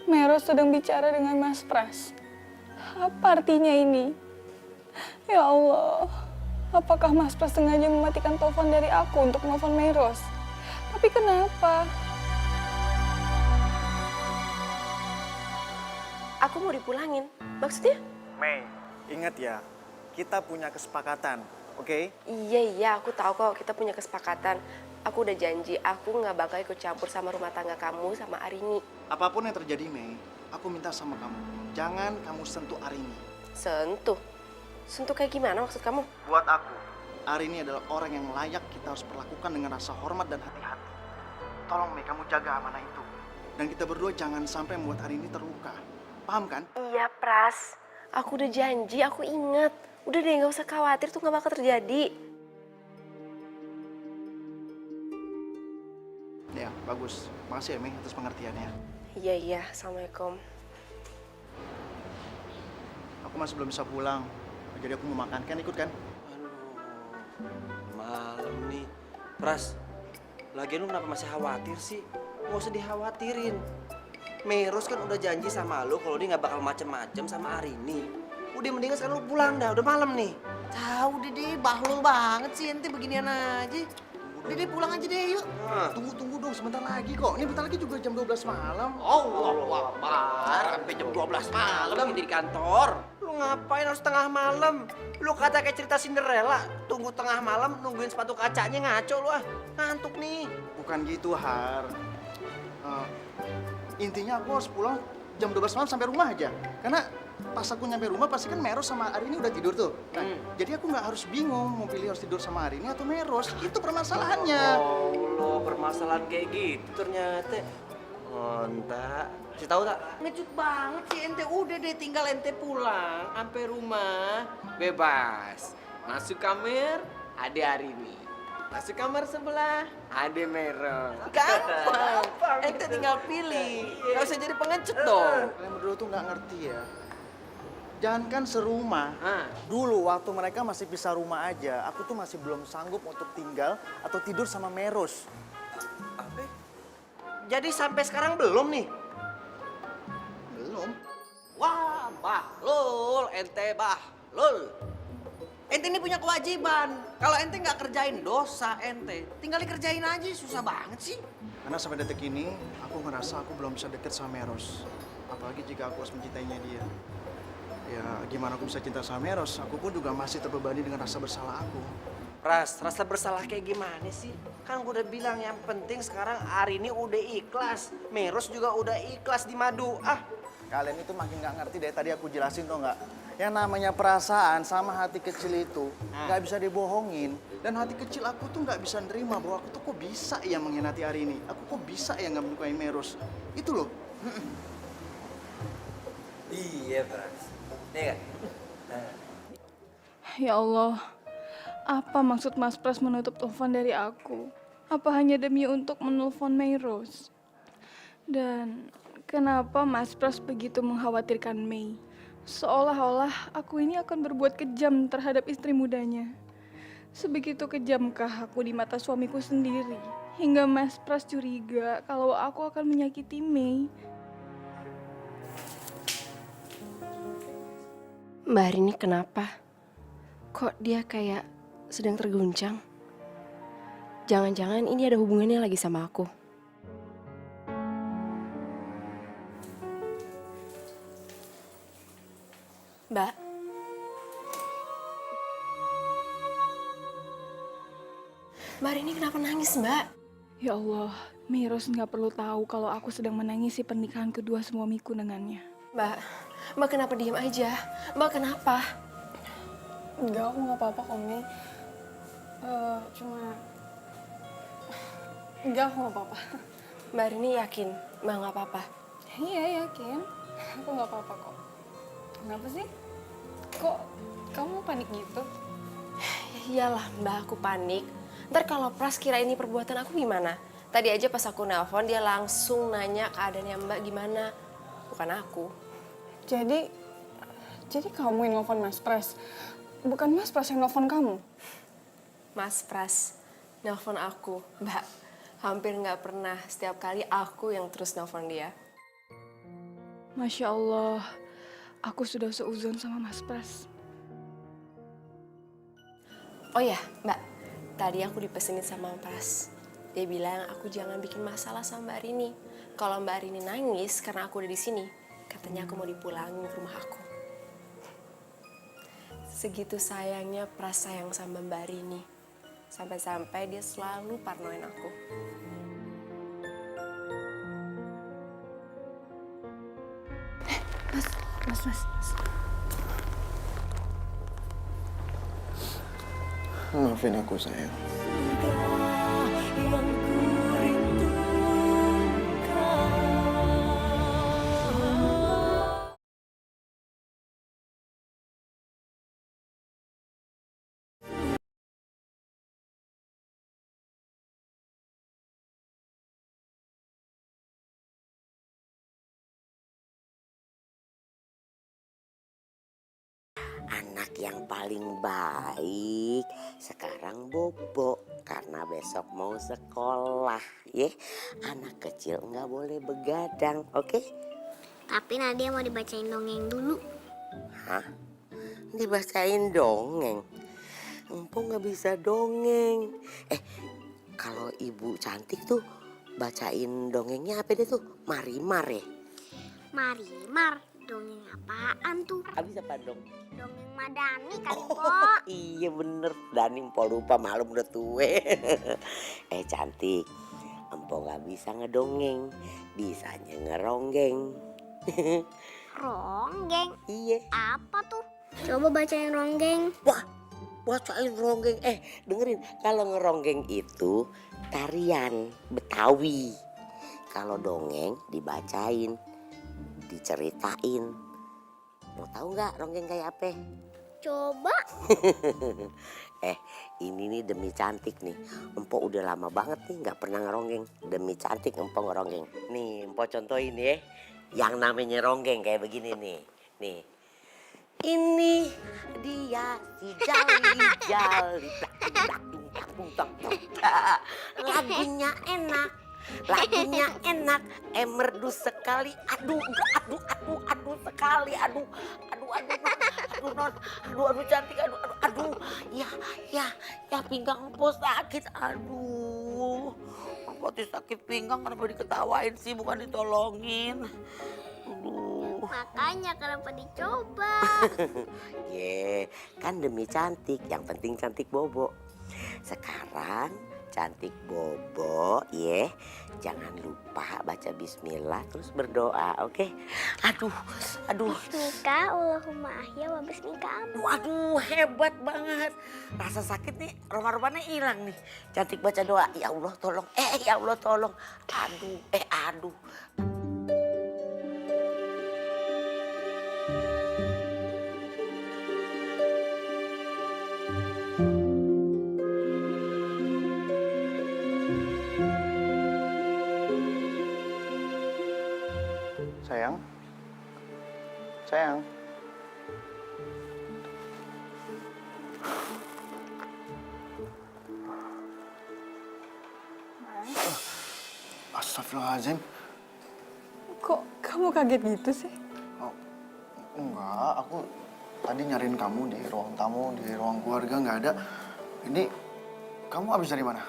Meros sedang bicara dengan Mas Pras. Apa artinya ini? Ya Allah, apakah Mas Pras sengaja mematikan telepon dari aku untuk nelfon Meros? Tapi kenapa? Aku mau dipulangin, maksudnya? Mei, ingat ya, kita punya kesepakatan, oke? Iya, aku tahu kok kita punya kesepakatan. Aku udah janji, aku nggak bakal ikut campur sama rumah tangga kamu sama Arini. Apapun yang terjadi, Mei, aku minta sama kamu, jangan kamu sentuh Arini. Sentuh? Sentuh kayak gimana maksud kamu? Buat aku, Arini adalah orang yang layak kita harus perlakukan dengan rasa hormat dan hati-hati. Tolong, Mei, kamu jaga amanah itu. Dan kita berdua jangan sampai membuat Arini terluka. Paham kan? Iya, Pras. Aku udah janji, aku ingat. Udah deh, nggak usah khawatir, tuh nggak bakal terjadi. Ya, bagus. Makasih ya, Mei, atas pengertiannya. Iya, Assalamualaikum. Aku masih belum bisa pulang. Jadi aku mau makan, kan ikut kan? Aduh, malam nih. Pras, lagian lu kenapa masih khawatir sih? Nggak usah dikhawatirin. Meros kan udah janji sama lu kalau dia nggak bakal macem-macem sama Arini. Udah mendingan sekarang lu pulang dah, udah malam nih. Tahu deh, bahlul banget sih ente beginian aja. Tunggu Dede pulang aja deh, yuk. Tunggu dong, sebentar lagi kok. Ini bentar lagi juga jam 12 malam. Allah Akbar, sampai jam 12 malam di kantor. Lu ngapain harus tengah malam? Lu kata kayak cerita Cinderella, tunggu tengah malam nungguin sepatu kacanya, ngaco lu ah. Ngantuk nih. Bukan gitu, Har. Intinya aku harus pulang jam 12 malam sampai rumah aja. Karena pas aku nyampe rumah pasti kan Meros sama Arini udah tidur tuh. Nah, jadi aku nggak harus bingung mau pilih harus tidur sama Arini atau Meros. Itu permasalahannya. Oh, permasalahan kayak gitu ternyata. Onta, kasih tahu tak? Ngejut banget sih ente. Udah deh, tinggal ente pulang sampai rumah bebas. Masuk kamar, ada Arini. Masuk kamar sebelah, ada Meros. Gampang. Ente tinggal pilih. Gak usah jadi pengecut dong. Kalian berdua tuh nggak ngerti ya. Jangankan serumah, dulu waktu mereka masih pisah rumah aja, aku tuh masih belum sanggup untuk tinggal atau tidur sama Meros. Apa? Jadi sampai sekarang belum nih? Belum. Wah, Bahlul, ente Bahlul. Ente ini punya kewajiban. Kalau ente nggak kerjain dosa ente, tinggal dikerjain aja, susah banget sih. Karena sampai detik ini, aku ngerasa aku belum bisa deket sama Meros. Apalagi jika aku harus mencintainya dia. Ya gimana aku bisa cinta sama Meros, aku pun juga masih terbebani dengan rasa bersalah aku. Rasa bersalah kayak gimana sih? Kan gue udah bilang yang penting sekarang Arini udah ikhlas. Meros juga udah ikhlas di madu. Kalian itu makin nggak ngerti dari tadi aku jelasin tuh nggak? Yang namanya perasaan sama hati kecil itu nggak bisa dibohongin. Dan hati kecil aku tuh nggak bisa nerima bahwa aku tuh kok bisa ya mengkhianati Arini. Aku kok bisa ya nggak menyukai Meros. Itu loh. Iya, Pras. Iya kan? Ya Allah, apa maksud Mas Pras menutup telepon dari aku? Apa hanya demi untuk menelpon Meros? Dan kenapa Mas Pras begitu mengkhawatirkan Mei? Seolah-olah aku ini akan berbuat kejam terhadap istri mudanya. Sebegitu kejamkah aku di mata suamiku sendiri? Hingga Mas Pras curiga kalau aku akan menyakiti Mei. Mbak Arini kenapa? Kok dia kayak sedang terguncang? Jangan-jangan ini ada hubungannya lagi sama aku. Mbak? Mbak Arini kenapa nangis, Mbak? Ya Allah, Meros nggak perlu tahu kalau aku sedang menangisi pernikahan kedua suamiku dengannya. Mbak kenapa diem aja? Mbak kenapa? Enggak, aku nggak apa-apa kok, Mi. Enggak, aku nggak apa-apa. Mbak Arini yakin Mbak nggak apa-apa? Iya, yakin. Aku nggak apa-apa kok. Kenapa sih? Kok kamu panik gitu? Ya iyalah Mbak, aku panik. Ntar kalau Pras kira ini perbuatan aku gimana? Tadi aja pas aku nelpon dia langsung nanya keadaannya Mbak gimana. Bukan aku. Jadi kamu yang nelfon Mas Pras? Bukan Mas Pras yang nelfon kamu? Mas Pras nelpon aku, Mbak. Hampir nggak pernah, setiap kali aku yang terus nelpon dia. Masya Allah, aku sudah seuzon sama Mas Pras. Oh ya, Mbak. Tadi aku dipesenin sama Pras. Dia bilang aku jangan bikin masalah sama Mbak Arini. Kalau Mbak Arini nangis karena aku udah di sini, katanya aku mau dipulangin ke rumah aku. Segitu sayangnya Pras sayang sama Mbak Arini. Sampai-sampai dia selalu parnoin aku. Mas. Maafin aku, sayang. Anak yang paling baik sekarang bobo karena besok mau sekolah, ya. Anak kecil nggak boleh begadang, oke? Tapi Nadia mau dibacain dongeng dulu. Hah? Dibacain dongeng? Empo nggak bisa dongeng. kalau ibu cantik tuh bacain dongengnya apa deh tuh? Marimar ya? Marimar, dongeng apaan tuh? Habis apa dong? Dongeng Madani kali, Oh, Pok. iya bener. Dani Empo lupa malum udah tue. Cantik. Empo gak bisa ngedongeng. Bisanya ngeronggeng. Ronggeng. Iya. Apa tuh? Coba bacain ronggeng. Wah, bacain ronggeng. Dengerin. Kalau ngeronggeng itu tarian Betawi. Kalau dongeng dibacain, diceritain. Mau tahu nggak ronggeng kayak apa? Coba. Ini nih demi cantik nih. Empo udah lama banget nih nggak pernah ngeronggeng. Demi cantik empo ngeronggeng. Nih empo contohin ya. Yang namanya ronggeng kayak begini nih. Nih. Ini dia si Jali. Lagunya enak. Lagunya enak, merdu sekali. Aduh sekali. Aduh cantik. Aduh. Ya pinggang empo sakit. Aduh. Empo tuh sakit pinggang kenapa diketawain sih bukan ditolongin. Aduh. Makanya kenapa dicoba? Kan demi cantik, yang penting cantik bobo. Sekarang cantik bobo, jangan lupa baca bismillah terus berdoa, oke? Aduh. Bismika, Allahumma ahya wa bismika amin. Waduh, hebat banget. Rasa sakit nih, roma-romanya hilang nih. Cantik baca doa, ya Allah tolong. Ya Allah tolong. Aduh. Sayang. Astagfirullahaladzim. Kok kamu kaget gitu sih? Oh, enggak, aku tadi nyariin kamu di ruang tamu, di ruang keluarga nggak ada. Ini kamu habis dari mana?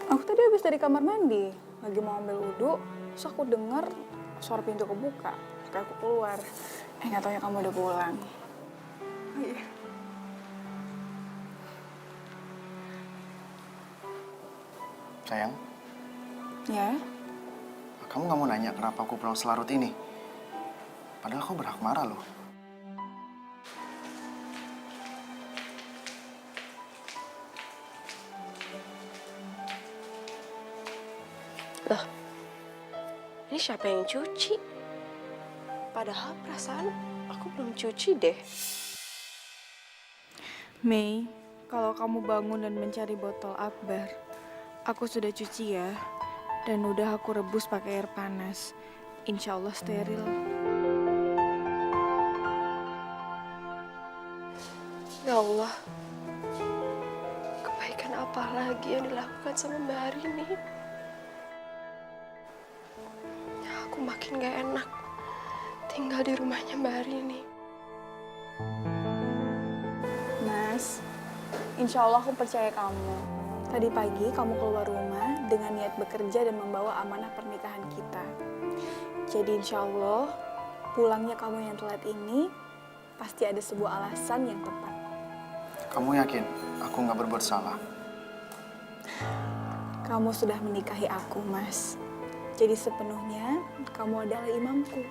Aku tadi habis dari kamar mandi, lagi mau ambil wudhu, terus aku dengar suara pintu kebuka, kayak aku keluar. Nggak taunya kamu udah pulang. Oh iya. Sayang, Ya? kamu nggak mau nanya kenapa aku pulang selarut ini? Padahal aku berhak marah loh. Loh, ini siapa yang cuci? Padahal perasaan aku belum cuci deh. Mei, kalau kamu bangun dan mencari botol akbar, aku sudah cuci ya. Dan udah aku rebus pakai air panas. Insya Allah steril. Ya Allah, kebaikan apa lagi yang dilakukan sama Mbak Arini? Aku makin gak enak tinggal di rumahnya Mbak Arini. Mas, insya Allah aku percaya kamu. Tadi pagi kamu keluar rumah dengan niat bekerja dan membawa amanah pernikahan kita. Jadi insya Allah pulangnya kamu yang telat ini pasti ada sebuah alasan yang tepat. Kamu yakin aku nggak berbuat salah? Kamu sudah menikahi aku, Mas. Jadi sepenuhnya kamu adalah imamku.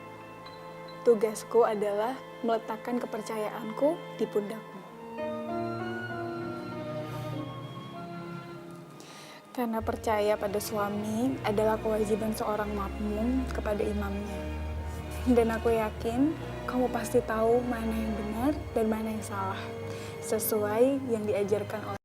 Tugasku adalah meletakkan kepercayaanku di pundakmu. Karena percaya pada suami adalah kewajiban seorang makmum kepada imamnya. Dan aku yakin kamu pasti tahu mana yang benar dan mana yang salah. Sesuai yang diajarkan oleh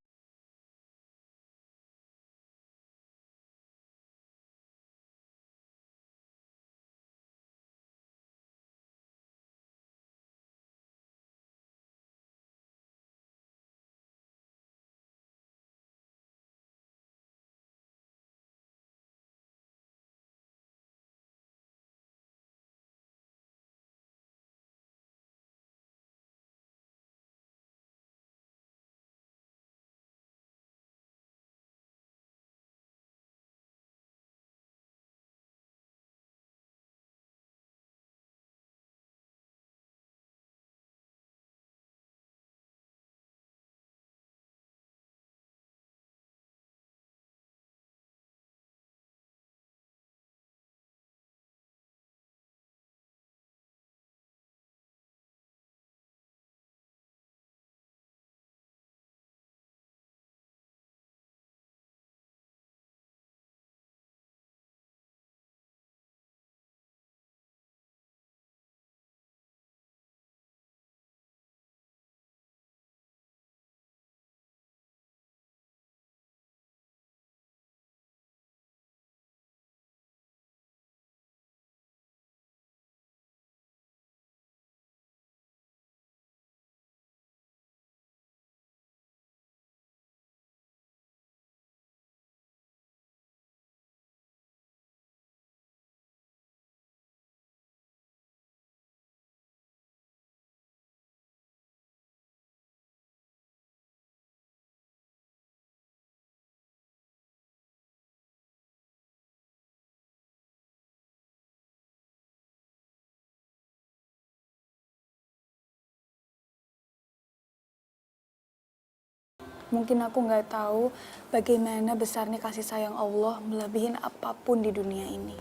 Mungkin aku nggak tahu bagaimana besarnya kasih sayang Allah melebihin apapun di dunia ini.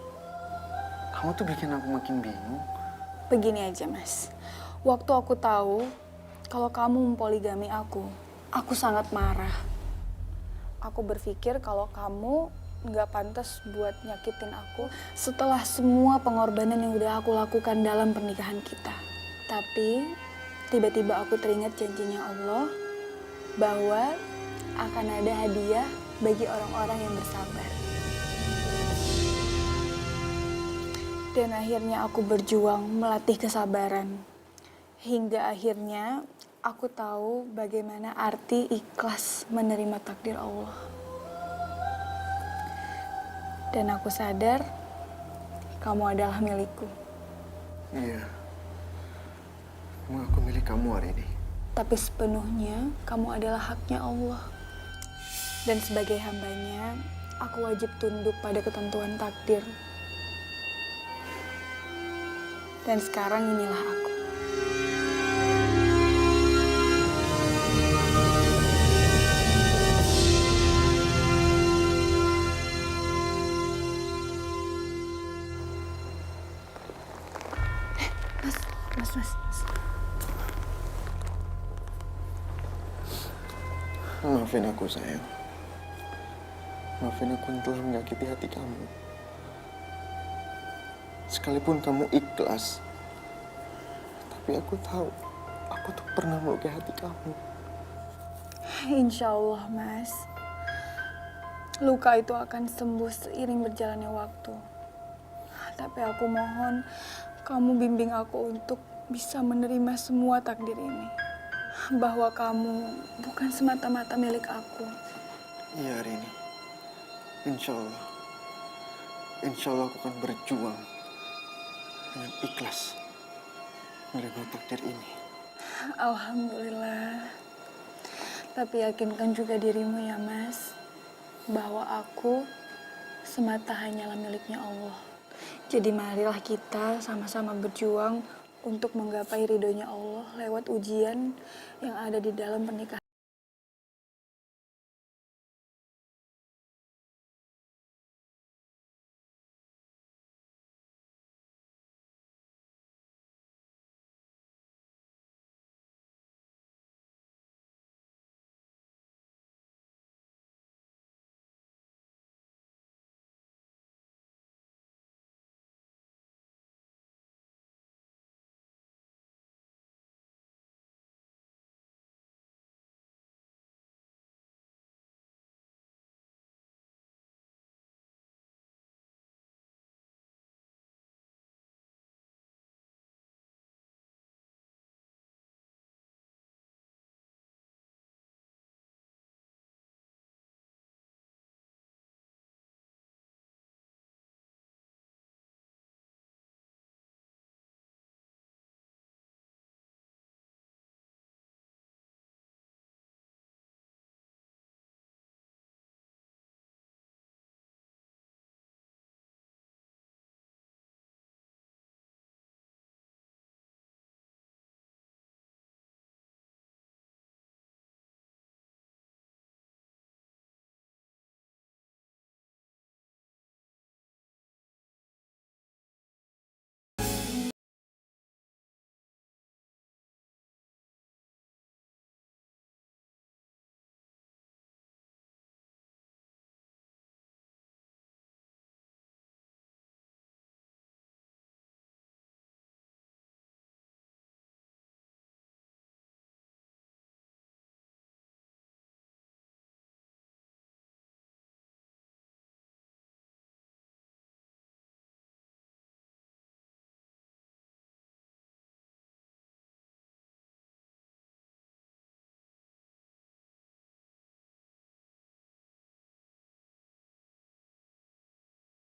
Kamu tuh bikin aku makin bingung. Begini aja, Mas. Waktu aku tahu kalau kamu mempoligami aku sangat marah. Aku berpikir kalau kamu nggak pantas buat nyakitin aku setelah semua pengorbanan yang udah aku lakukan dalam pernikahan kita. Tapi tiba-tiba aku teringat janjinya Allah bahwa akan ada hadiah bagi orang-orang yang bersabar. Dan akhirnya aku berjuang melatih kesabaran. Hingga akhirnya aku tahu bagaimana arti ikhlas menerima takdir Allah. Dan aku sadar kamu adalah milikku. Iya. Aku milik kamu hari ini. Tapi sepenuhnya kamu adalah haknya Allah. Dan sebagai hambanya, aku wajib tunduk pada ketentuan takdir. Dan sekarang inilah aku. Mas. Maafin aku, sayang. Maafin aku yang telah menyakiti hati kamu. Sekalipun kamu ikhlas, tapi aku tahu aku tuh pernah melukai hati kamu. Insya Allah, Mas. Luka itu akan sembuh seiring berjalannya waktu. Tapi aku mohon kamu bimbing aku untuk bisa menerima semua takdir ini. Bahwa kamu bukan semata-mata milik aku. Iya, Rini. Insya Allah. Insya Allah aku akan berjuang dengan ikhlas menerima takdir ini. Alhamdulillah. Tapi yakinkan juga dirimu ya, Mas, bahwa aku semata hanyalah miliknya Allah. Jadi marilah kita sama-sama berjuang untuk menggapai ridhonya Allah lewat ujian yang ada di dalam pernikahan.